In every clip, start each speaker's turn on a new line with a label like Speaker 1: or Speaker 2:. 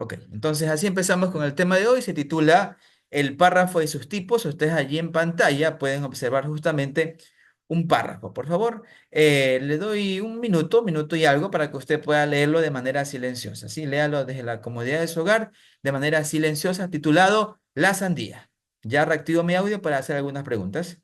Speaker 1: Ok, entonces así empezamos con el tema de hoy. Se titula El párrafo y sus tipos. Ustedes allí en pantalla pueden observar justamente un párrafo. Por favor, le doy un minuto, minuto y algo para que usted pueda leerlo de manera silenciosa. Sí, léalo desde la comodidad de su hogar de manera silenciosa, titulado La sandía. Ya reactivo mi audio para hacer algunas preguntas.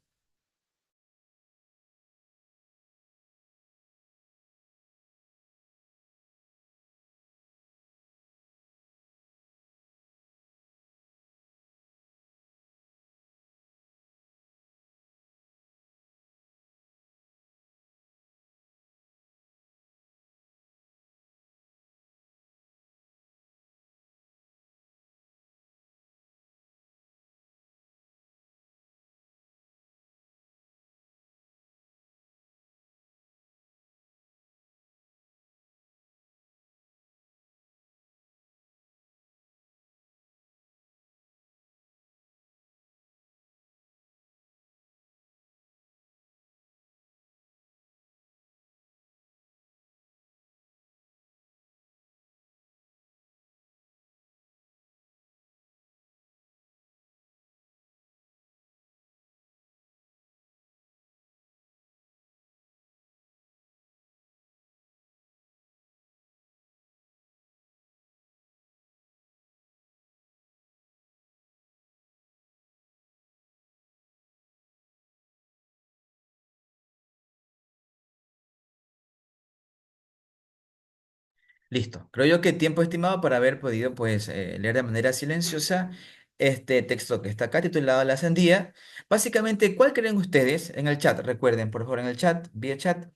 Speaker 1: Listo. Creo yo que tiempo estimado para haber podido pues leer de manera silenciosa este texto que está acá titulado La sandía. Básicamente, ¿cuál creen ustedes en el chat? Recuerden, por favor, en el chat, vía chat,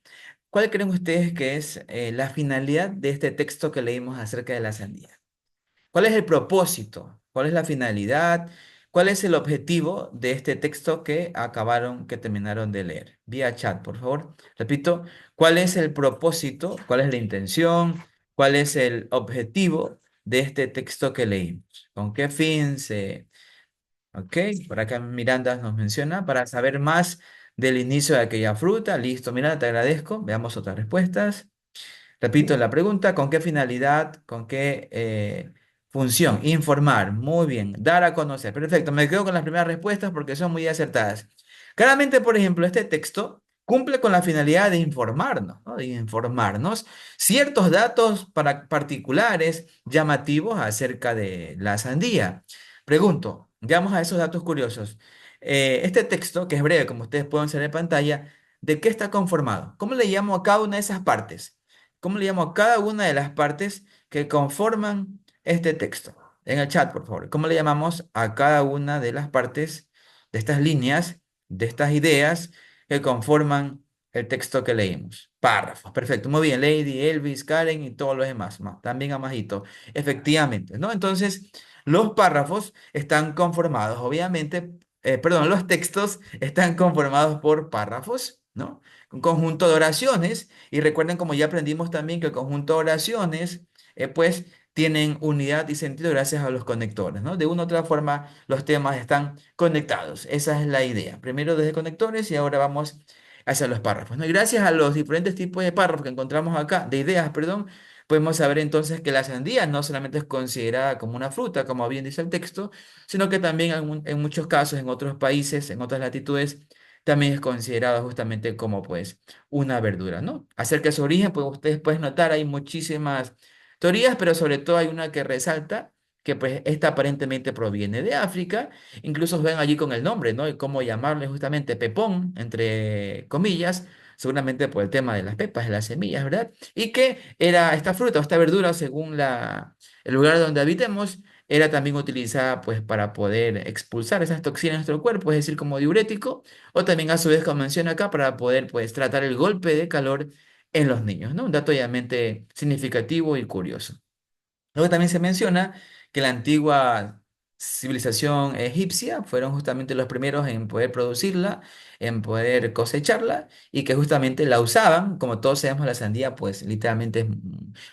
Speaker 1: ¿cuál creen ustedes que es la finalidad de este texto que leímos acerca de la sandía? ¿Cuál es el propósito? ¿Cuál es la finalidad? ¿Cuál es el objetivo de este texto que terminaron de leer? Vía chat, por favor. Repito, ¿cuál es el propósito? ¿Cuál es la intención? ¿Cuál es el objetivo de este texto que leímos? ¿Con qué fin se... Ok, por acá Miranda nos menciona, para saber más del inicio de aquella fruta. Listo, Miranda, te agradezco. Veamos otras respuestas. Repito la pregunta, ¿con qué finalidad? ¿Con qué función? Informar, muy bien. Dar a conocer, perfecto. Me quedo con las primeras respuestas porque son muy acertadas. Claramente, por ejemplo, este texto cumple con la finalidad de informarnos, ¿no? De informarnos ciertos datos particulares llamativos acerca de la sandía. Pregunto, vamos a esos datos curiosos. Este texto, que es breve, como ustedes pueden ver en pantalla, ¿de qué está conformado? ¿Cómo le llamo a cada una de esas partes? ¿Cómo le llamo a cada una de las partes que conforman este texto? En el chat, por favor. ¿Cómo le llamamos a cada una de las partes de estas líneas, de estas ideas que conforman el texto que leímos? Párrafos. Perfecto. Muy bien. Lady, Elvis, Karen y todos los demás. También Amajito. Efectivamente, ¿no? Entonces, los párrafos están conformados, obviamente, perdón, los textos están conformados por párrafos, ¿no? Un conjunto de oraciones y recuerden, como ya aprendimos también, que el conjunto de oraciones, pues, tienen unidad y sentido gracias a los conectores, ¿no? De una u otra forma, los temas están conectados. Esa es la idea. Primero desde conectores y ahora vamos hacia los párrafos, ¿no? Y gracias a los diferentes tipos de párrafos que encontramos acá, de ideas, perdón, podemos saber entonces que la sandía no solamente es considerada como una fruta, como bien dice el texto, sino que también en muchos casos, en otros países, en otras latitudes, también es considerada justamente como pues una verdura, ¿no? Acerca de su origen, pues ustedes pueden notar, hay muchísimas teorías, pero sobre todo hay una que resalta que pues esta aparentemente proviene de África, incluso ven allí con el nombre, ¿no? Y cómo llamarle justamente pepón, entre comillas, seguramente por el tema de las pepas, de las semillas, ¿verdad? Y que era esta fruta o esta verdura, según el lugar donde habitemos, era también utilizada pues para poder expulsar esas toxinas de nuestro cuerpo, es decir, como diurético o también a su vez, como menciona acá, para poder pues tratar el golpe de calor en los niños, ¿no? Un dato obviamente significativo y curioso. Luego también se menciona que la antigua civilización egipcia fueron justamente los primeros en poder producirla, en poder cosecharla y que justamente la usaban, como todos sabemos la sandía pues literalmente es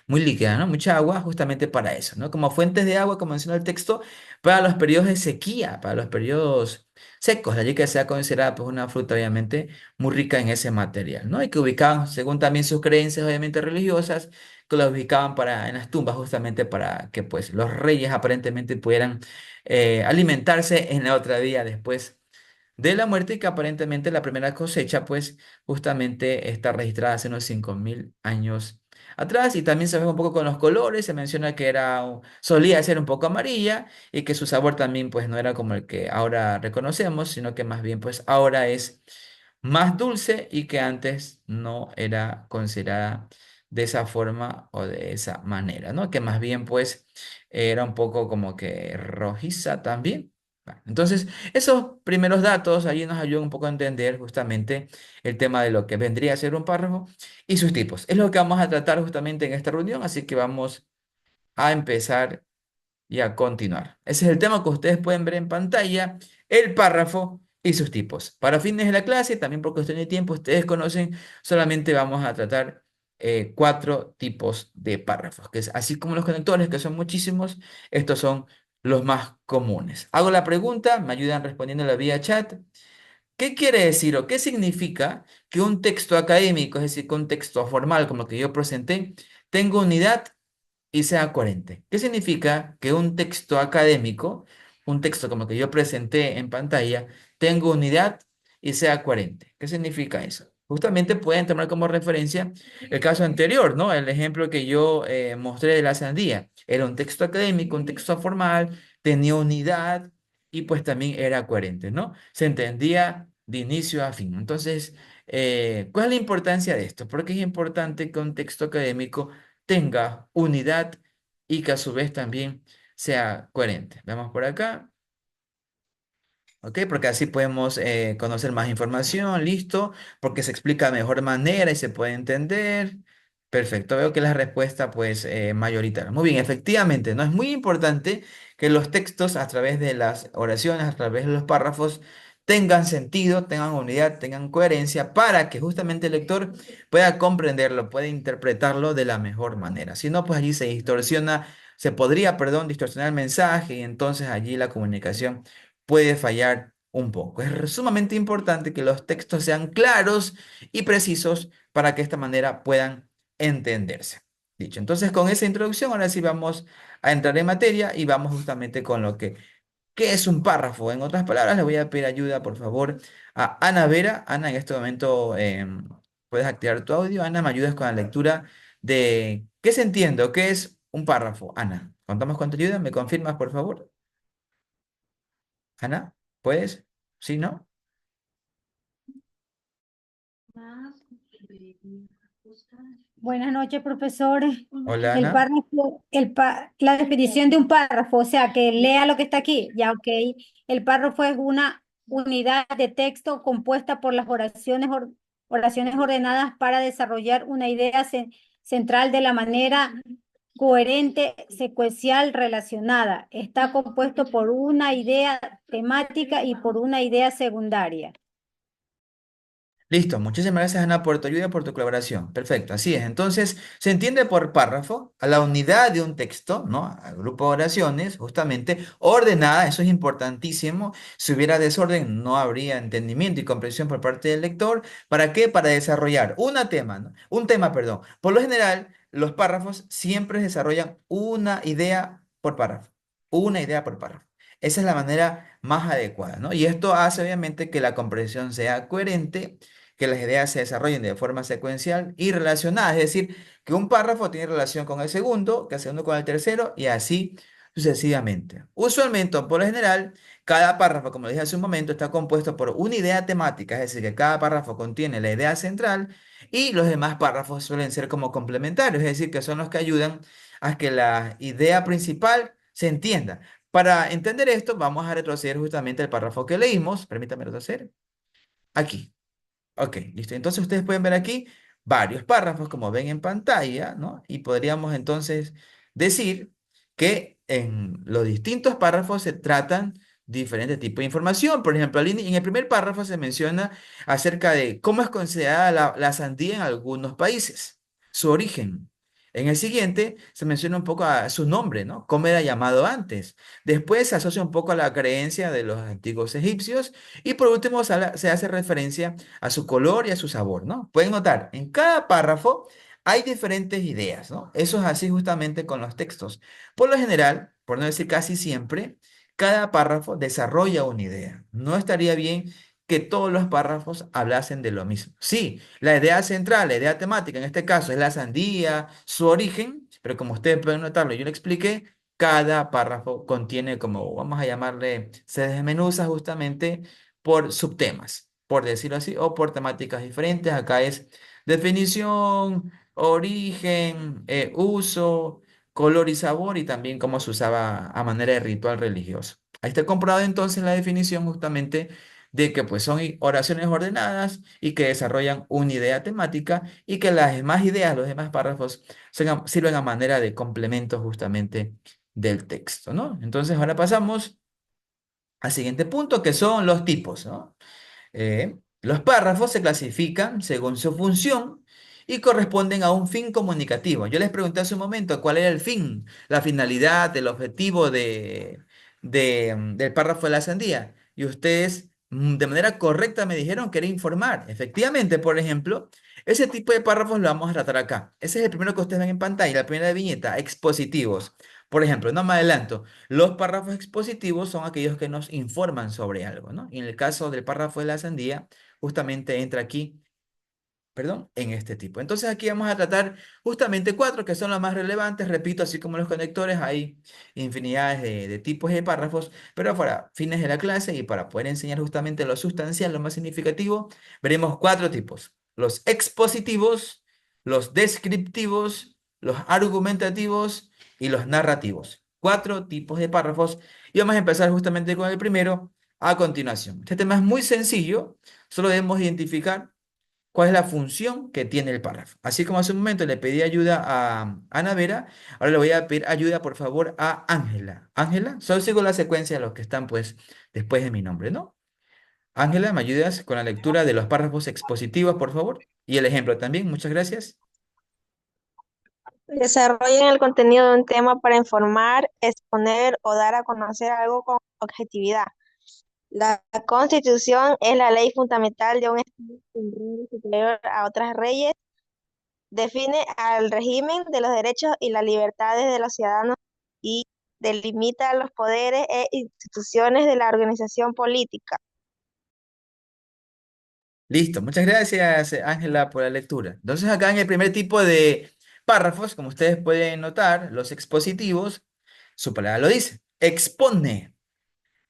Speaker 1: muy líquida, ¿no? Mucha agua justamente para eso, ¿no? Como fuentes de agua, como menciona el texto, para los periodos de sequía, para los periodos secos, de allí que sea considerada pues una fruta obviamente muy rica en ese material, ¿no? Y que ubicaban, según también sus creencias obviamente religiosas, que los ubicaban en las tumbas justamente para que pues los reyes aparentemente pudieran alimentarse en la otra vida después de la muerte y que aparentemente la primera cosecha pues justamente está registrada hace unos 5.000 años atrás y también se ve un poco con los colores, se menciona que solía ser un poco amarilla y que su sabor también pues no era como el que ahora reconocemos, sino que más bien pues ahora es más dulce y que antes no era considerada de esa forma o de esa manera, ¿no? Que más bien pues era un poco como que rojiza también. Bueno, entonces, esos primeros datos allí nos ayudan un poco a entender justamente el tema de lo que vendría a ser un párrafo y sus tipos. Es lo que vamos a tratar justamente en esta reunión, así que vamos a empezar y a continuar. Ese es el tema que ustedes pueden ver en pantalla, el párrafo y sus tipos. Para fines de la clase, también por cuestión de tiempo, ustedes conocen, solamente vamos a tratar cuatro tipos de párrafos, que es así como los conectores, que son muchísimos, estos son los más comunes. Hago la pregunta, me ayudan respondiendo la vía chat. ¿Qué quiere decir o qué significa que un texto académico, es decir, que un texto formal como el que yo presenté, tenga unidad y sea coherente? ¿Qué significa que un texto académico, un texto como el que yo presenté en pantalla, tenga unidad y sea coherente? ¿Qué significa eso? Justamente pueden tomar como referencia el caso anterior, ¿no? El ejemplo que yo mostré de la sandía. Era un texto académico, un texto formal, tenía unidad y pues también era coherente, ¿no? Se entendía de inicio a fin. Entonces, ¿cuál es la importancia de esto? Porque es importante que un texto académico tenga unidad y que a su vez también sea coherente. Vemos por acá. ¿Ok? Porque así podemos conocer más información, listo, porque se explica de mejor manera y se puede entender. Perfecto, veo que la respuesta pues mayoritaria. Muy bien, efectivamente, ¿no? Es muy importante que los textos a través de las oraciones, a través de los párrafos, tengan sentido, tengan unidad, tengan coherencia para que justamente el lector pueda comprenderlo, pueda interpretarlo de la mejor manera. Si no, pues allí se distorsiona, se podría, perdón, distorsionar el mensaje y entonces allí la comunicación puede fallar un poco. Es sumamente importante que los textos sean claros y precisos para que de esta manera puedan entenderse. Dicho. Entonces, con esa introducción, ahora sí vamos a entrar en materia y vamos justamente con ¿qué es un párrafo? En otras palabras, le voy a pedir ayuda, por favor, a Ana Vera. Ana, en este momento puedes activar tu audio. Ana, ¿me ayudas con la lectura de qué se entiende o qué es un párrafo? Ana, contamos con tu ayuda. ¿Me confirmas, por favor? Ana, ¿puedes? ¿Sí, no?
Speaker 2: Buenas noches, profesor.
Speaker 1: Hola, Ana.
Speaker 2: La definición de un párrafo, o sea, que lea lo que está aquí. Ya, ok. El párrafo es una unidad de texto compuesta por las oraciones ordenadas para desarrollar una idea central de la manera coherente, secuencial, relacionada. Está compuesto por una idea temática y por una idea secundaria.
Speaker 1: Listo, muchísimas gracias Ana por tu ayuda y por tu colaboración. Perfecto, así es. Entonces, se entiende por párrafo a la unidad de un texto, ¿no? Al grupo de oraciones, justamente ordenada, eso es importantísimo. Si hubiera desorden, no habría entendimiento y comprensión por parte del lector. ¿Para qué? Para desarrollar ¿no? Un tema, perdón. Por lo general, los párrafos siempre desarrollan una idea por párrafo. Una idea por párrafo. Esa es la manera más adecuada, ¿no? Y esto hace obviamente que la comprensión sea coherente, que las ideas se desarrollen de forma secuencial y relacionada, es decir, que un párrafo tiene relación con el segundo, que el segundo con el tercero y así sucesivamente. Usualmente, o por lo general, cada párrafo, como dije hace un momento, está compuesto por una idea temática, es decir, que cada párrafo contiene la idea central y los demás párrafos suelen ser como complementarios, es decir, que son los que ayudan a que la idea principal se entienda. Para entender esto, vamos a retroceder justamente al párrafo que leímos. Permítame retroceder. Aquí. Ok, listo. Entonces ustedes pueden ver aquí varios párrafos, como ven en pantalla, ¿no? Y podríamos entonces decir que en los distintos párrafos se tratan diferentes tipos de información. Por ejemplo, en el primer párrafo se menciona acerca de cómo es considerada la sandía en algunos países, su origen. En el siguiente se menciona un poco a su nombre, ¿no? Cómo era llamado antes. Después se asocia un poco a la creencia de los antiguos egipcios. Y por último se hace referencia a su color y a su sabor, ¿no? Pueden notar, en cada párrafo hay diferentes ideas, ¿no? Eso es así justamente con los textos. Por lo general, por no decir casi siempre, cada párrafo desarrolla una idea. No estaría bien que todos los párrafos hablasen de lo mismo. Sí, la idea central, la idea temática, en este caso es la sandía, su origen, pero como ustedes pueden notarlo, yo le expliqué, cada párrafo contiene como, vamos a llamarle, se desmenuza justamente por subtemas, por decirlo así, o por temáticas diferentes. Acá es definición, origen, uso, color y sabor y también cómo se usaba a manera de ritual religioso. Ahí está comprobado entonces la definición justamente de que pues son oraciones ordenadas y que desarrollan una idea temática y que las demás ideas, los demás párrafos sirven a manera de complemento justamente del texto, ¿no? Entonces ahora pasamos al siguiente punto que son los tipos, ¿no? Los párrafos se clasifican según su función y corresponden a un fin comunicativo. Yo les pregunté hace un momento cuál era el fin, la finalidad, el objetivo del párrafo de la sandía. Y ustedes de manera correcta me dijeron que era informar. Efectivamente, por ejemplo, ese tipo de párrafos lo vamos a tratar acá. Ese es el primero que ustedes ven en pantalla, la primera viñeta, expositivos. Por ejemplo, no me adelanto. Los párrafos expositivos son aquellos que nos informan sobre algo, ¿no? Y en el caso del párrafo de la sandía, justamente entra aquí, perdón, en este tipo. Entonces aquí vamos a tratar justamente cuatro que son los más relevantes. Repito, así como los conectores, hay infinidades de tipos de párrafos, pero para fines de la clase y para poder enseñar justamente lo sustancial, lo más significativo, veremos cuatro tipos. Los expositivos, los descriptivos, los argumentativos y los narrativos. Cuatro tipos de párrafos y vamos a empezar justamente con el primero a continuación. Este tema es muy sencillo, solo debemos identificar cuál es la función que tiene el párrafo. Así como hace un momento le pedí ayuda a Ana Vera, ahora le voy a pedir ayuda, por favor, a Ángela. Ángela, solo sigo la secuencia de los que están, pues, después de mi nombre, ¿no? Ángela, ¿me ayudas con la lectura de los párrafos expositivos, por favor? Y el ejemplo también, muchas gracias.
Speaker 3: Desarrollen el contenido de un tema para informar, exponer o dar a conocer algo con objetividad. La Constitución es la ley fundamental de un Estado con rango superior a otras leyes. Define al régimen de los derechos y las libertades de los ciudadanos y delimita los poderes e instituciones de la organización política.
Speaker 1: Listo, muchas gracias, Ángela, por la lectura. Entonces, acá en el primer tipo de párrafos, como ustedes pueden notar, los expositivos, su palabra lo dice, expone.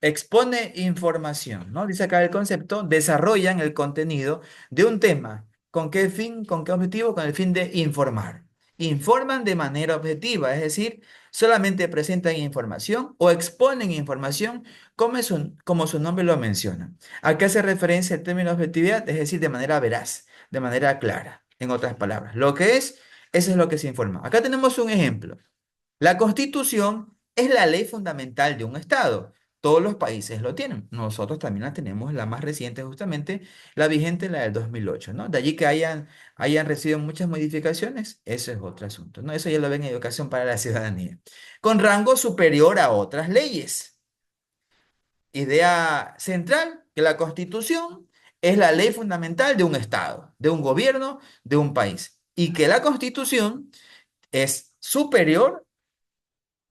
Speaker 1: Expone información, ¿no? Dice acá el concepto, desarrollan el contenido de un tema. ¿Con qué fin? ¿Con qué objetivo? Con el fin de informar. Informan de manera objetiva, es decir, solamente presentan información o exponen información como su nombre lo menciona. ¿A qué hace referencia el término objetividad? Es decir, de manera veraz, de manera clara, en otras palabras. Lo que es, eso es lo que se informa. Acá tenemos un ejemplo. La Constitución es la ley fundamental de un Estado. Todos los países lo tienen. Nosotros también la tenemos, la más reciente justamente, la vigente, la del 2008, ¿no? De allí que hayan recibido muchas modificaciones, eso es otro asunto, ¿no? Eso ya lo ven en Educación para la Ciudadanía. Con rango superior a otras leyes. Idea central, que la Constitución es la ley fundamental de un Estado, de un gobierno, de un país. Y que la Constitución es superior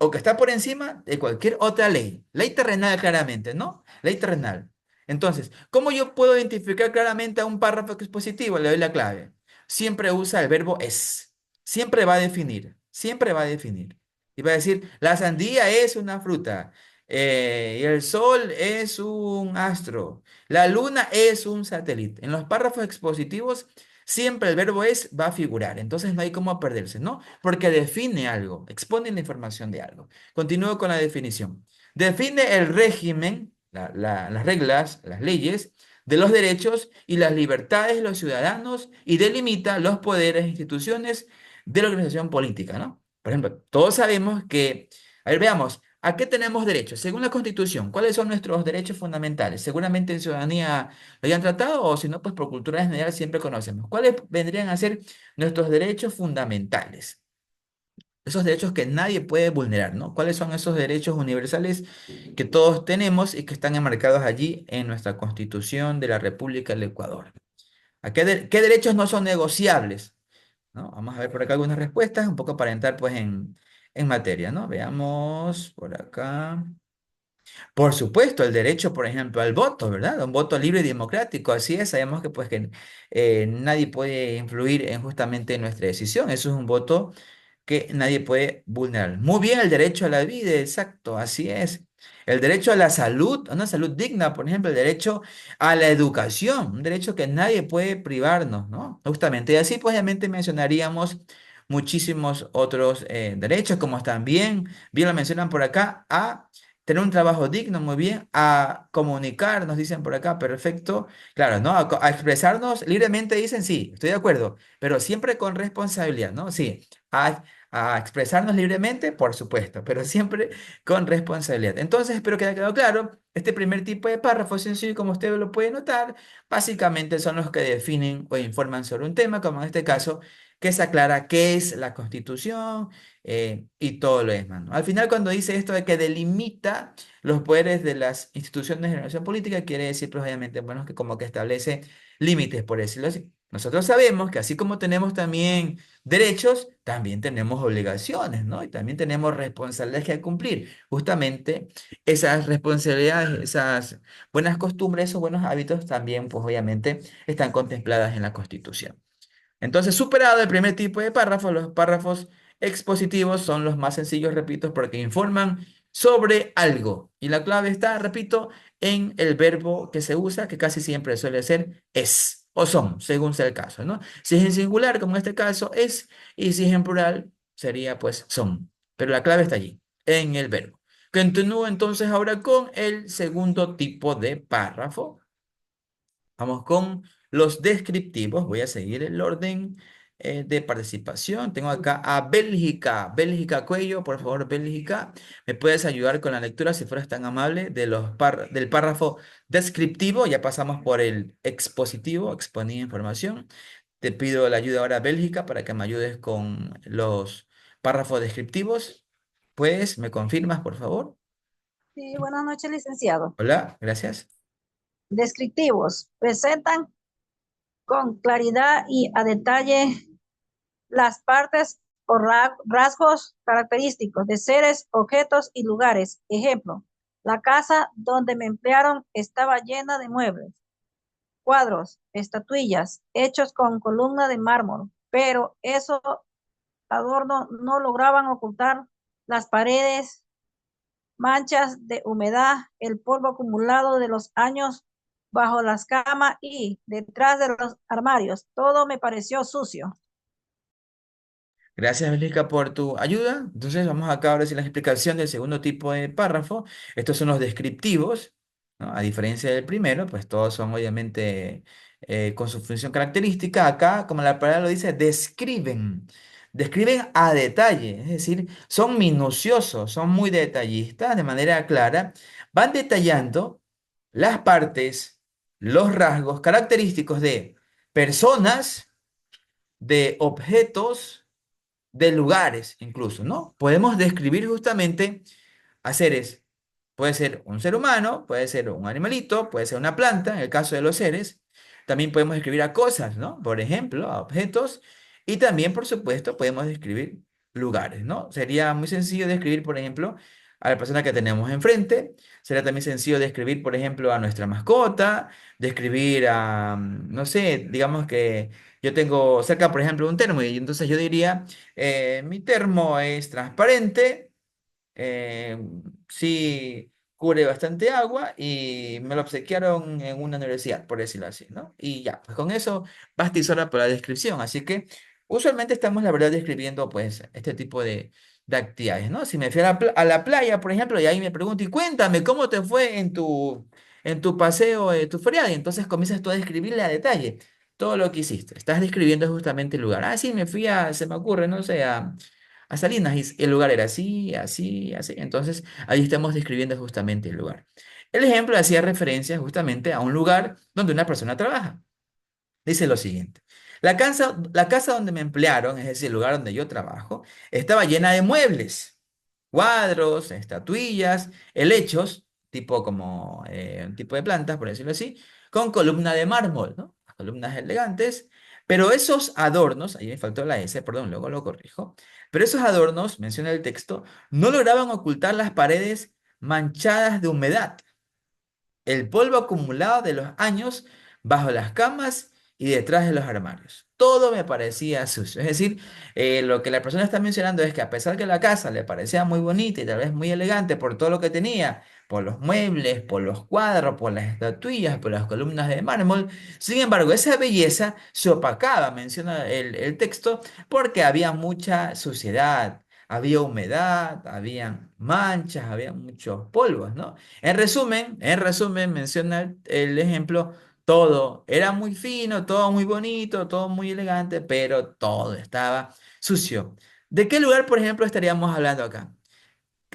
Speaker 1: o que está por encima de cualquier otra ley. Ley terrenal claramente, ¿no? Ley terrenal. Entonces, ¿cómo yo puedo identificar claramente a un párrafo expositivo? Le doy la clave. Siempre usa el verbo es. Siempre va a definir. Siempre va a definir. Y va a decir, la sandía es una fruta. Y el sol es un astro. La luna es un satélite. En los párrafos expositivos, siempre el verbo es va a figurar. Entonces no hay cómo perderse, ¿no? Porque define algo, expone la información de algo. Continúo con la definición. Define el régimen, las reglas, las leyes de los derechos y las libertades de los ciudadanos y delimita los poderes e instituciones de la organización política, ¿no? Por ejemplo, todos sabemos que, a ver, veamos, ¿a qué tenemos derechos? Según la Constitución, ¿cuáles son nuestros derechos fundamentales? Seguramente en ciudadanía lo hayan tratado o si no, pues por cultura general siempre conocemos. ¿Cuáles vendrían a ser nuestros derechos fundamentales? Esos derechos que nadie puede vulnerar, ¿no? ¿Cuáles son esos derechos universales que todos tenemos y que están enmarcados allí en nuestra Constitución de la República del Ecuador? ¿Qué derechos no son negociables? ¿no? Vamos a ver por acá algunas respuestas, un poco para entrar pues en materia, ¿no? Veamos por acá. Por supuesto, el derecho, por ejemplo, al voto, ¿verdad? Un voto libre y democrático, así es. Sabemos que pues que nadie puede influir en justamente nuestra decisión. Eso es un voto que nadie puede vulnerar. Muy bien, el derecho a la vida, exacto, así es. El derecho a la salud, a una salud digna, por ejemplo, el derecho a la educación, un derecho que nadie puede privarnos, ¿no? Justamente, y así pues obviamente mencionaríamos muchísimos otros derechos, como también, bien lo mencionan por acá, a tener un trabajo digno, muy bien, a comunicar, nos dicen por acá, perfecto, claro, ¿no? A expresarnos libremente, dicen, sí, estoy de acuerdo, pero siempre con responsabilidad, ¿no? Sí, a expresarnos libremente, por supuesto, pero siempre con responsabilidad. Entonces, espero que haya quedado claro. Este primer tipo de párrafo sencillo, como usted lo puede notar, básicamente son los que definen o informan sobre un tema, como en este caso, que se aclara qué es la Constitución y todo lo demás, ¿no? Al final, cuando dice esto de que delimita los poderes de las instituciones de la nación política, quiere decir, pues, obviamente, bueno, que como que establece límites, por decirlo así. Nosotros sabemos que así como tenemos también derechos, también tenemos obligaciones, ¿no? Y también tenemos responsabilidades que cumplir. Justamente esas responsabilidades, esas buenas costumbres, esos buenos hábitos también, pues obviamente, están contempladas en la Constitución. Entonces, superado el primer tipo de párrafo, los párrafos expositivos son los más sencillos, repito, porque informan sobre algo. Y la clave está, repito, en el verbo que se usa, que casi siempre suele ser es o son, según sea el caso, ¿no? Si es en singular, como en este caso, es, y si es en plural, sería pues son. Pero la clave está allí, en el verbo. Continúo entonces ahora con el segundo tipo de párrafo. Vamos con los descriptivos. Voy a seguir el orden de participación. Tengo acá a Bélgica. Bélgica Cuello, por favor, Bélgica. ¿Me puedes ayudar con la lectura, si fueras tan amable, de del párrafo descriptivo? Ya pasamos por el expositivo, exponía información. Te pido la ayuda ahora, Bélgica, para que me ayudes con los párrafos descriptivos. Pues, ¿me confirmas, por favor?
Speaker 4: Sí, buenas noches, licenciado.
Speaker 1: Hola, gracias.
Speaker 4: Descriptivos. Presentan con claridad y a detalle las partes o rasgos característicos de seres, objetos y lugares. Ejemplo, la casa donde me emplearon estaba llena de muebles, cuadros, estatuillas, hechos con columna de mármol, pero esos adornos no lograban ocultar las paredes, manchas de humedad, el polvo acumulado de los años bajo las camas y detrás de los armarios. Todo me pareció sucio.
Speaker 1: Gracias, Angélica, por tu ayuda. Entonces, vamos acá ahora sí la explicación del segundo tipo de párrafo. Estos son los descriptivos, ¿no? A diferencia del primero, pues todos son obviamente con su función característica. Acá, como la palabra lo dice, describen. Describen a detalle, es decir, son minuciosos, son muy detallistas, de manera clara. Van detallando las partes, los rasgos característicos de personas, de objetos, de lugares incluso, ¿no? Podemos describir justamente a seres. Puede ser un ser humano, puede ser un animalito, puede ser una planta, en el caso de los seres. También podemos describir a cosas, ¿no? Por ejemplo, a objetos. Y también, por supuesto, podemos describir lugares, ¿no? Sería muy sencillo describir, por ejemplo, a la persona que tenemos enfrente. Sería también sencillo describir, por ejemplo, a nuestra mascota, describir a, no sé, digamos que yo tengo cerca, por ejemplo, un termo y entonces yo diría, mi termo es transparente, eh, sí cubre bastante agua y me lo obsequiaron en una universidad, por decirlo así, ¿no? Y ya, pues con eso basta y sobra para la descripción. Así que usualmente estamos, la verdad, describiendo pues este tipo de actividades, ¿no? Si me fui a a la playa, por ejemplo, y ahí me pregunto, y cuéntame, ¿cómo te fue en tu paseo, tu feriado? Y entonces comienzas tú a describirle a detalle todo lo que hiciste. Estás describiendo justamente el lugar. Ah, sí, me fui a, se me ocurre, no sé, a Salinas y el lugar era así, así, así. Entonces, ahí estamos describiendo justamente el lugar. El ejemplo hacía referencia justamente a un lugar donde una persona trabaja. Dice lo siguiente. La casa donde me emplearon, es decir, el lugar donde yo trabajo, estaba llena de muebles, cuadros, estatuillas, helechos, tipo como un tipo de plantas, por decirlo así, con columna de mármol, ¿no? Las columnas elegantes, Pero esos adornos, ahí me faltó la S, perdón, luego lo corrijo, pero esos adornos, menciona el texto, no lograban ocultar las paredes manchadas de humedad, el polvo acumulado de los años bajo las camas y detrás de los armarios. Todo me parecía sucio. Es decir, lo que la persona está mencionando es que a pesar que la casa le parecía muy bonita y tal vez muy elegante por todo lo que tenía, por los muebles, por los cuadros, por las estatuillas, por las columnas de mármol, sin embargo, esa belleza se opacaba, menciona el texto, porque había mucha suciedad. Había humedad, había manchas, había muchos polvos, ¿no? En resumen, menciona el ejemplo, todo era muy fino, todo muy bonito, todo muy elegante, pero todo estaba sucio. ¿De qué lugar, por ejemplo, estaríamos hablando acá?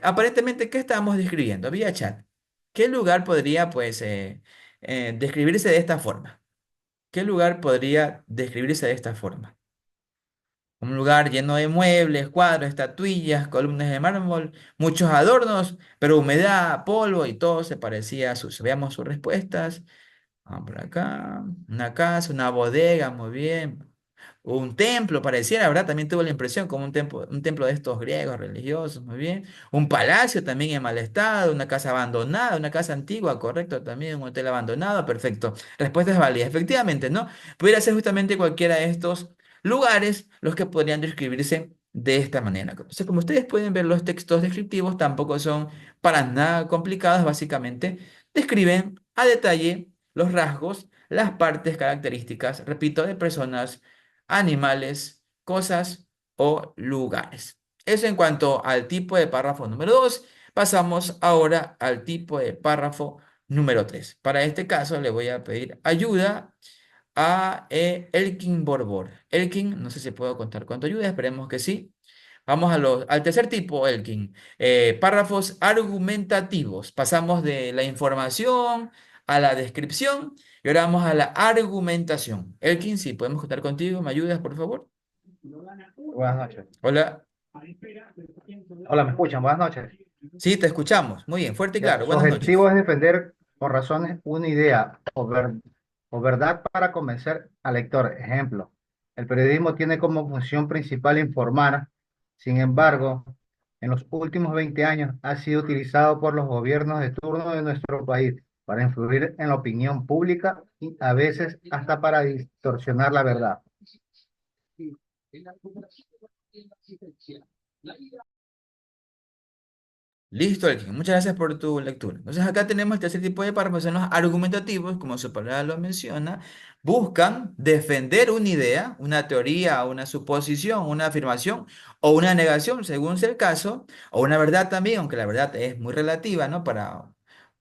Speaker 1: Aparentemente, ¿qué estamos describiendo? Vía chat. ¿Qué lugar podría, pues, describirse de esta forma? ¿Qué lugar podría describirse de esta forma? Un lugar lleno de muebles, cuadros, estatuillas, columnas de mármol, muchos adornos, pero humedad, polvo y todo se parecía sucio. Veamos sus respuestas. Vamos por acá. Una casa, una bodega, muy bien. Un templo, pareciera, ¿verdad? También tuve la impresión como un templo de estos griegos religiosos, muy bien. Un palacio también en mal estado, una casa abandonada, una casa antigua, correcto, también un hotel abandonado, perfecto. Respuestas válidas, efectivamente, ¿no? Pudiera ser justamente cualquiera de estos lugares los que podrían describirse de esta manera. Entonces, como ustedes pueden ver, los textos descriptivos tampoco son para nada complicados, básicamente describen a detalle los rasgos, las partes características, repito, de personas, animales, cosas o lugares. Eso en cuanto al tipo de párrafo número 2. Pasamos ahora al tipo de párrafo número 3. Para este caso le voy a pedir ayuda a Elkin Borbor. Elkin, no sé si puedo contar con tu ayuda, esperemos que sí. Vamos al tercer tipo, Elkin. Párrafos argumentativos. Pasamos de la información a la descripción y ahora vamos a la argumentación. Elkin, si podemos contar contigo, ¿me ayudas, por favor?
Speaker 5: Buenas noches.
Speaker 1: Hola.
Speaker 5: Hola, ¿me escuchan? Buenas noches.
Speaker 1: Sí, te escuchamos. Muy bien, fuerte y
Speaker 5: Ya,
Speaker 1: claro.
Speaker 5: su
Speaker 1: Buenas
Speaker 5: objetivo
Speaker 1: noches.
Speaker 5: es defender por razones una idea o verdad para convencer al lector. Ejemplo, el periodismo tiene como función principal informar. Sin embargo, en los últimos 20 años ha sido utilizado por los gobiernos de turno de nuestro país para influir en la opinión pública y a veces hasta para distorsionar la verdad.
Speaker 1: Listo, Elkin. Muchas gracias por tu lectura. Entonces acá tenemos el tercer tipo de párrafos, son los argumentativos, como su palabra lo menciona, buscan defender una idea, una teoría, una suposición, una afirmación o una negación, según sea el caso, o una verdad también, aunque la verdad es muy relativa, ¿no? Para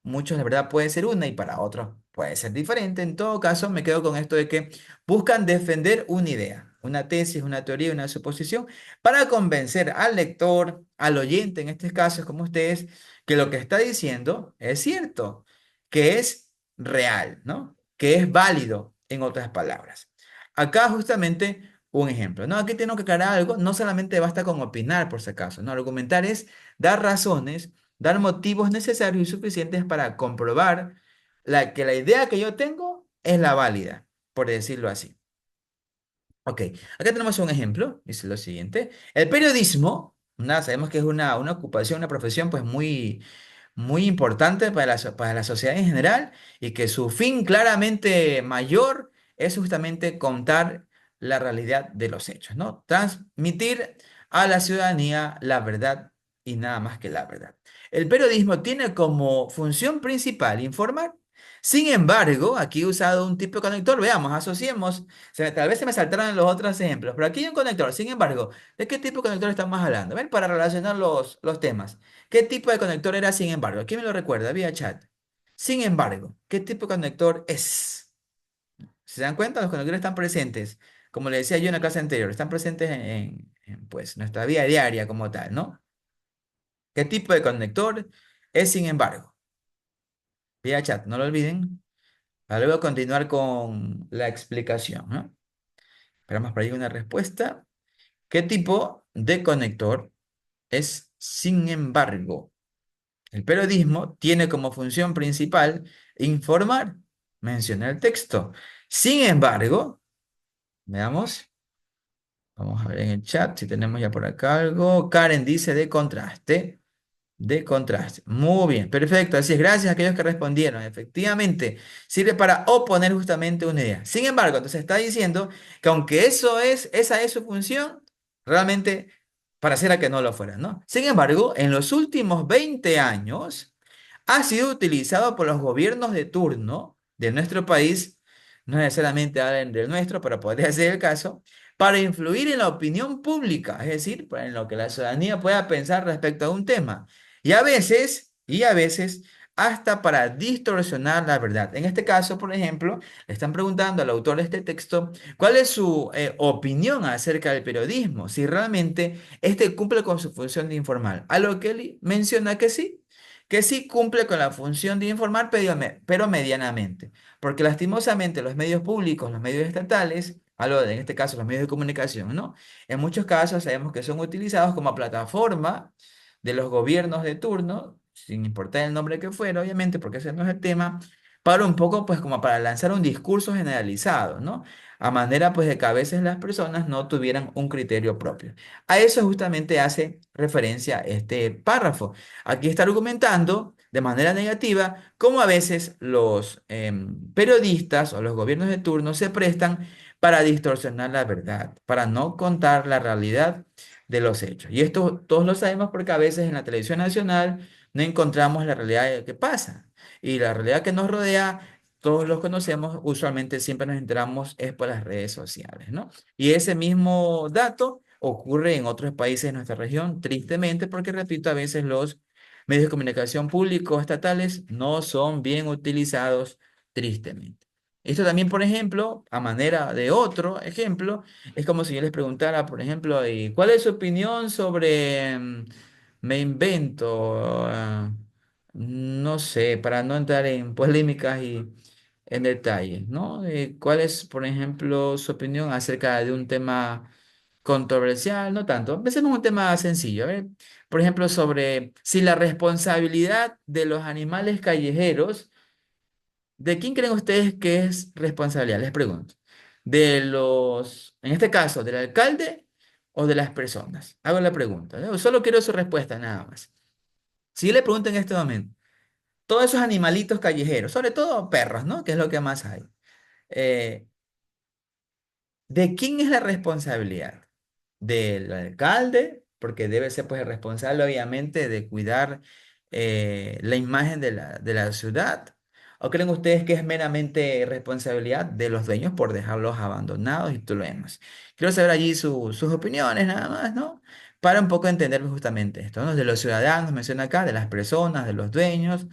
Speaker 1: muchos la verdad puede ser una y para otros puede ser diferente. En todo caso, me quedo con esto de que buscan defender una idea, una tesis, una teoría, una suposición para convencer al lector, al oyente, en este caso, es como ustedes, que lo que está diciendo es cierto, que es real, ¿no? Que es válido, en otras palabras. Acá justamente un ejemplo, ¿no? Aquí tengo que aclarar algo, no solamente basta con opinar, por si acaso, ¿no? Argumentar es dar razones, dar motivos necesarios y suficientes para comprobar que la idea que yo tengo es la válida, por decirlo así. Ok, acá tenemos un ejemplo, dice lo siguiente. El periodismo, sabemos que es una ocupación, una profesión pues muy importante para para la sociedad en general y que su fin claramente mayor es justamente contar la realidad de los hechos, ¿no? Transmitir a la ciudadanía la verdad y nada más que la verdad. El periodismo tiene como función principal informar. Sin embargo, aquí he usado un tipo de conector, veamos, asociemos, tal vez se me saltaron los otros ejemplos, pero aquí hay un conector. Sin embargo, ¿de qué tipo de conector estamos hablando? ¿Ven? Para relacionar los temas. ¿Qué tipo de conector era sin embargo? ¿Quién me lo recuerda? Vía chat. Sin embargo, ¿qué tipo de conector es? ¿Se dan cuenta? Los conectores están presentes. Como le decía yo en la clase anterior, están presentes pues, nuestra vida diaria como tal, ¿no? ¿Qué tipo de conector es sin embargo? Vía chat, no lo olviden. Ahora voy a continuar con la explicación, ¿no? Esperamos por ahí una respuesta. ¿Qué tipo de conector es sin embargo? El periodismo tiene como función principal informar, menciona el texto. Sin embargo, Veamos. Vamos a ver en el chat si tenemos ya por acá algo. Karen dice de contraste. De contraste. Muy bien, perfecto. Así es, gracias a aquellos que respondieron. Efectivamente, sirve para oponer justamente una idea. Sin embargo, entonces está diciendo que aunque esa es su función, realmente pareciera que no lo fuera, ¿no? Sin embargo, en los últimos 20 años ha sido utilizado por los gobiernos de turno de nuestro país, no necesariamente hablen del nuestro, pero podría ser el caso, para influir en la opinión pública, es decir, en lo que la ciudadanía pueda pensar respecto a un tema. Y a veces, hasta para distorsionar la verdad. En este caso, por ejemplo, le están preguntando al autor de este texto cuál es su opinión acerca del periodismo, si realmente este cumple con su función de informar. A lo que él menciona que sí cumple con la función de informar, pero medianamente. Porque lastimosamente los medios públicos, los medios estatales, en este caso los medios de comunicación, ¿no? En muchos casos sabemos que son utilizados como plataforma de los gobiernos de turno, sin importar el nombre que fuera, obviamente, porque ese no es el tema, para un poco, pues, como para lanzar un discurso generalizado, ¿no? A manera, pues, de que a veces las personas no tuvieran un criterio propio. A eso justamente hace referencia este párrafo. Aquí está argumentando de manera negativa cómo a veces los periodistas o los gobiernos de turno se prestan para distorsionar la verdad, para no contar la realidad de los hechos. Y esto todos lo sabemos porque a veces en la televisión nacional no encontramos la realidad de que pasa. Y la realidad que nos rodea, todos los conocemos, usualmente siempre nos enteramos es por las redes sociales, ¿no? Y ese mismo dato ocurre en otros países de nuestra región, tristemente, porque repito, a veces los medios de comunicación públicos estatales no son bien utilizados, tristemente. Esto también, por ejemplo, a manera de otro ejemplo, es como si yo les preguntara, por ejemplo, ¿cuál es su opinión sobre, me invento, no sé, para no entrar en polémicas y en detalles, ¿no? ¿Cuál es, por ejemplo, su opinión acerca de un tema controversial? No tanto. Empecemos un tema sencillo. A ver, por ejemplo, sobre si la responsabilidad de los animales callejeros, ¿de quién creen ustedes que es responsabilidad? Les pregunto. En este caso, del alcalde o de las personas. Hago la pregunta, ¿no? Solo quiero su respuesta, nada más. Si yo le pregunto en este momento, todos esos animalitos callejeros, sobre todo perros, ¿no? Que es lo que más hay. eh, ¿De quién es la responsabilidad? ¿Del alcalde? Porque debe ser pues el responsable obviamente de cuidar la imagen de la ciudad. ¿O creen ustedes que es meramente responsabilidad de los dueños por dejarlos abandonados y todo lo demás? Quiero saber allí sus opiniones nada más, ¿no? Para un poco entender justamente esto, ¿no? De los ciudadanos, menciona acá, de las personas, de los dueños.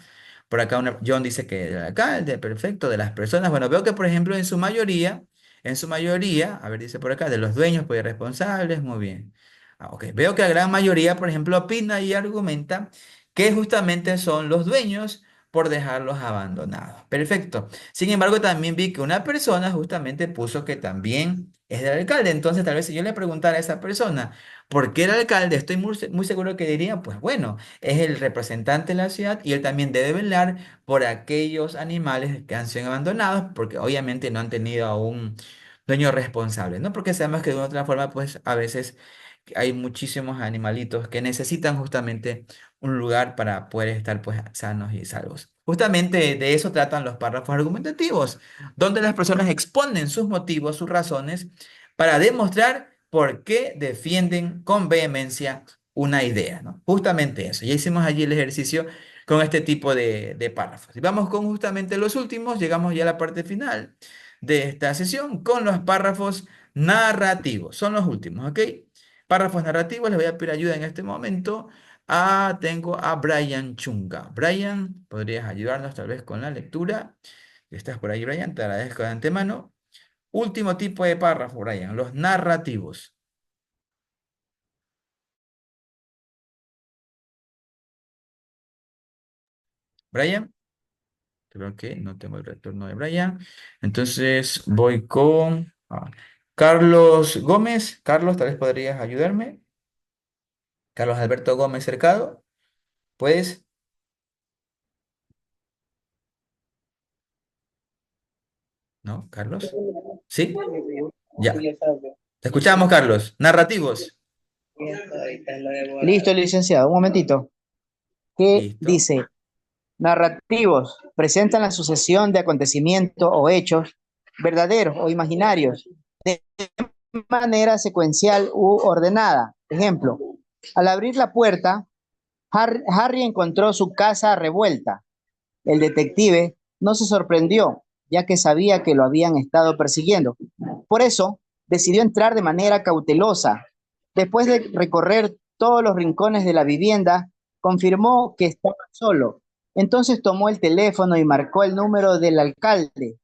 Speaker 1: Por acá John dice que del alcalde, perfecto, de las personas. Bueno, veo que por ejemplo en su mayoría, a ver, dice por acá, de los dueños, pues responsables, muy bien. Ok, veo que la gran mayoría, por ejemplo, opina y argumenta que justamente son los dueños por dejarlos abandonados. Perfecto. Sin embargo, también vi que una persona justamente puso que también es del alcalde. Entonces, tal vez si yo le preguntara a esa persona por qué el alcalde, estoy muy seguro que diría, pues bueno, es el representante de la ciudad y él también debe velar por aquellos animales que han sido abandonados, porque obviamente no han tenido a un dueño responsable, ¿no? Porque sabemos que de una otra forma, pues a veces hay muchísimos animalitos que necesitan justamente un lugar para poder estar pues sanos y salvos. Justamente de eso tratan los párrafos argumentativos, donde las personas exponen sus motivos, sus razones, para demostrar por qué defienden con vehemencia una idea, ¿no? Justamente eso. Ya hicimos allí el ejercicio con este tipo de párrafos. Y vamos con justamente los últimos, llegamos ya a la parte final de esta sesión con los párrafos narrativos. Son los últimos, ¿ok? Párrafos narrativos, les voy a pedir ayuda en este momento. Tengo a Brian Chunga. Brian, ¿podrías ayudarnos tal vez con la lectura? ¿Estás por ahí, Brian? Te agradezco de antemano. Último tipo de párrafo, Brian, los narrativos. Brian, creo que no tengo el retorno de Brian. Entonces voy con Carlos Gómez. Carlos, tal vez podrías ayudarme. Carlos Alberto Gómez Cercado. ¿Puedes? ¿No? ¿Carlos? ¿Sí? Ya. Te escuchamos, Carlos. Narrativos.
Speaker 6: Listo, licenciado, un momentito. ¿Qué
Speaker 1: Listo.
Speaker 6: dice? Narrativos presentan la sucesión de acontecimientos o hechos verdaderos o imaginarios de manera secuencial u ordenada. Ejemplo, al abrir la puerta, Harry encontró su casa revuelta. El detective no se sorprendió, ya que sabía que lo habían estado persiguiendo. Por eso, decidió entrar de manera cautelosa. Después de recorrer todos los rincones de la vivienda, confirmó que estaba solo. Entonces tomó el teléfono y marcó el número del alcalde.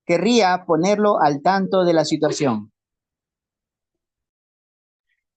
Speaker 6: Querría ponerlo al tanto de la situación.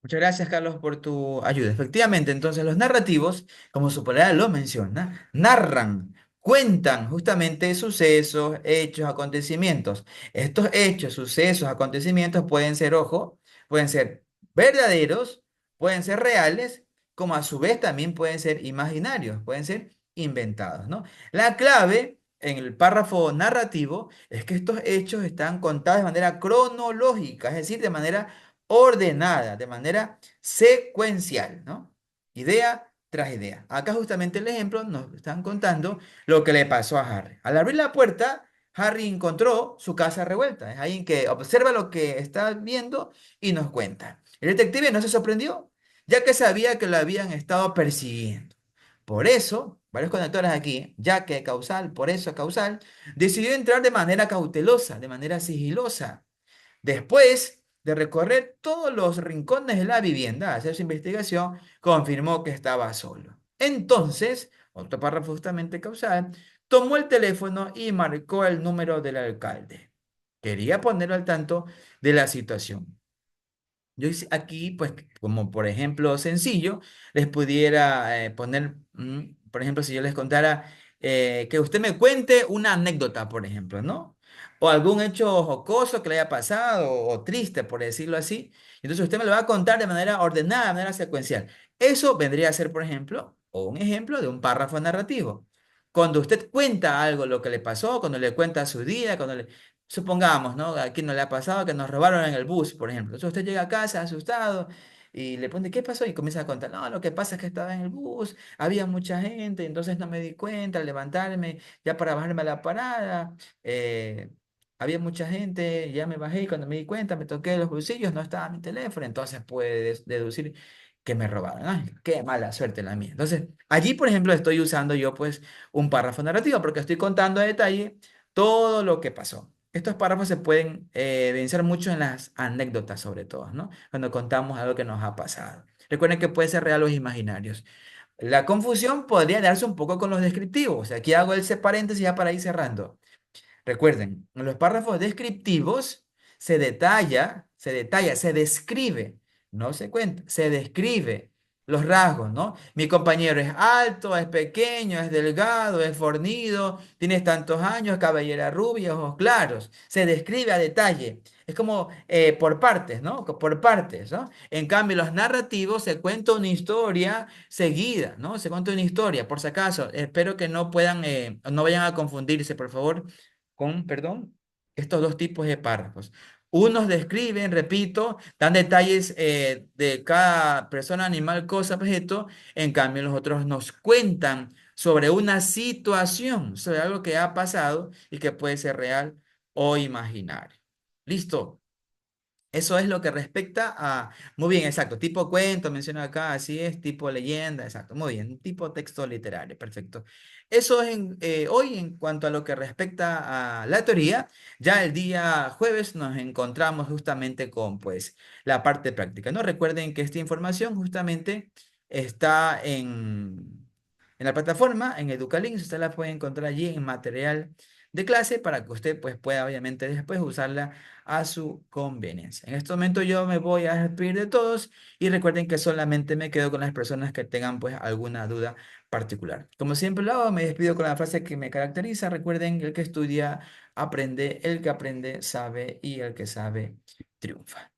Speaker 1: Muchas gracias, Carlos, por tu ayuda. Efectivamente, entonces los narrativos, como su palabra lo menciona, narran, cuentan justamente sucesos, hechos, acontecimientos. Estos hechos, sucesos, acontecimientos pueden ser, ojo, pueden ser verdaderos, pueden ser reales, como a su vez también pueden ser imaginarios, pueden ser inventados, ¿no? La clave en el párrafo narrativo es que estos hechos están contados de manera cronológica, es decir, de manera ordenada, de manera secuencial, ¿no? Idea tras idea. Acá justamente el ejemplo nos están contando lo que le pasó a Harry. Al abrir la puerta, Harry encontró su casa revuelta. Es ahí en que observa lo que está viendo y nos cuenta. El detective no se sorprendió, ya que sabía que lo habían estado persiguiendo. Por eso, varios conectores aquí, ya que causal, por eso causal, decidió entrar de manera cautelosa, de manera sigilosa. Después de recorrer todos los rincones de la vivienda, hacer su investigación, confirmó que estaba solo. Entonces, otro párrafo justamente causal, tomó el teléfono y marcó el número del alcalde. Quería ponerlo al tanto de la situación. Yo aquí, pues, como por ejemplo sencillo, les pudiera poner, por ejemplo, si yo les contara que usted me cuente una anécdota, por ejemplo, ¿no? O algún hecho jocoso que le haya pasado o triste, por decirlo así. Entonces usted me lo va a contar de manera ordenada, de manera secuencial. Eso vendría a ser, por ejemplo, o un ejemplo de un párrafo narrativo. Cuando usted cuenta algo, lo que le pasó, cuando le cuenta su día, cuando le... Supongamos, ¿no? A quién no le ha pasado que nos robaron en el bus, por ejemplo. Entonces usted llega a casa asustado y le pone, ¿qué pasó? Y comienza a contar, no, lo que pasa es que estaba en el bus, había mucha gente, entonces no me di cuenta al levantarme, ya para bajarme a la parada, eh, había mucha gente, ya me bajé y cuando me di cuenta me toqué los bolsillos, no estaba mi teléfono, entonces puede deducir que me robaron. Ay, qué mala suerte la mía. Entonces, allí, por ejemplo, estoy usando yo pues un párrafo narrativo porque estoy contando a detalle todo lo que pasó. Estos párrafos se pueden evidenciar mucho en las anécdotas, sobre todo, ¿no? Cuando contamos algo que nos ha pasado. Recuerden que puede ser real o imaginarios. La confusión podría darse un poco con los descriptivos. O sea, aquí hago ese paréntesis ya para ir cerrando. Recuerden, en los párrafos descriptivos se describe, no se cuenta, se describe los rasgos, ¿no? Mi compañero es alto, es pequeño, es delgado, es fornido, tiene tantos años, cabellera rubia, ojos claros. Se describe a detalle. Es como por partes, ¿no? Por partes, ¿no? En cambio, los narrativos se cuenta una historia seguida, ¿no? Se cuenta una historia, por si acaso. Espero que no puedan, no vayan a confundirse, por favor con, perdón, estos dos tipos de párrafos. Unos describen, repito, dan detalles de cada persona, animal, cosa, objeto. En cambio, los otros nos cuentan sobre una situación, sobre algo que ha pasado y que puede ser real o imaginario. ¿Listo? Eso es lo que respecta a, muy bien, exacto, tipo cuento, menciona acá, así es, tipo leyenda, exacto, muy bien, tipo texto literario, perfecto. Eso es hoy en cuanto a lo que respecta a la teoría. Ya el día jueves nos encontramos justamente con, pues, la parte práctica, ¿no? Recuerden que esta información justamente está en la plataforma, en Educalinks, usted la puede encontrar allí en material de clase para que usted, pues, pueda obviamente después usarla a su conveniencia. En este momento yo me voy a despedir de todos y recuerden que solamente me quedo con las personas que tengan pues alguna duda particular. Como siempre lo hago, me despido con la frase que me caracteriza. Recuerden que el que estudia aprende, el que aprende sabe y el que sabe triunfa.